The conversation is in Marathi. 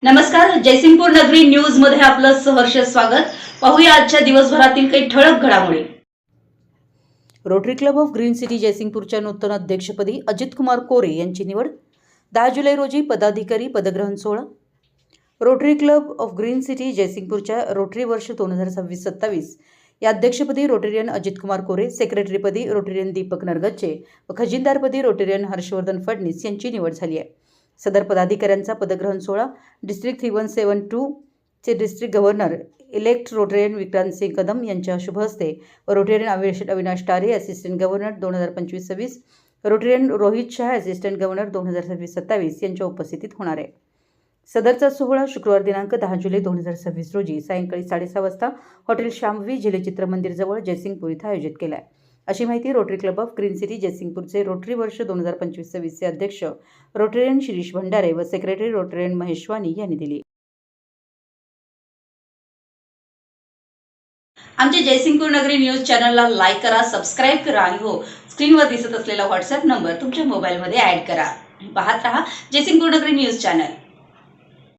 नमस्कार, जयसिंगपूर नगरी न्यूज मध्ये आपलं सहर्ष स्वागत। पाहूया आजच्या दिवसभरातील काही ठळक घडामोडी। Rotary Club of Green City जयसिंगपूरच्या नूतन अध्यक्षपदी अजित कुमार कोरे यांची निवड। 10 जुलै रोजी पदाधिकारी पदग्रहण सोहळा। Rotary Club of Green City जयसिंगपूरच्या रोटरी वर्ष 2026-27 या अध्यक्षपदी रोटेरियन अजित कुमार कोरे, सेक्रेटरीपदी रोटेरियन दीपक नरगच्चे व खजिनदारपदी रोटेरियन हर्षवर्धन फडणीस यांची निवड झाली आहे। सदर पदाधिकाऱ्यांचा पदग्रहण सोहळा डिस्ट्रिक्ट 3172 चे district governor elect Rotarian Vikrant Singh Kadam यांच्या शुभ हस्ते व Rotarian Avinash Tare assistant governor 2025-26, Rotarian Rohit Shah assistant governor 2026-27 यांच्या उपस्थितीत होणार आहे। सदरचा सोहळा शुक्रवार दिनांक 10 जुलै 2026 रोजी सायंकाळी 6:30 वाजता हॉटेल श्यामवी झिले चित्रमंदिर जवळ जयसिंगपूर इथं आयोजित केला आहे, अशी माहिती Rotary Club of Green City जयसिंगपूरचे रोटरी वर्ष 2025-26 चे अध्यक्ष रोटेरियन शिरीष भंडारे व सेक्रेटरी रोटेरियन महेश वाणी यांनी दिली। आमच्या जयसिंगपूर नगरी न्यूज चॅनलला लाईक करा, सबस्क्राइब करा आणि हो, स्क्रीनवर दिसत असलेला व्हॉट्सअप नंबर तुमच्या मोबाईलमध्ये ॲड करा। पाहत रहा जयसिंगपूर नगरी न्यूज चॅनल।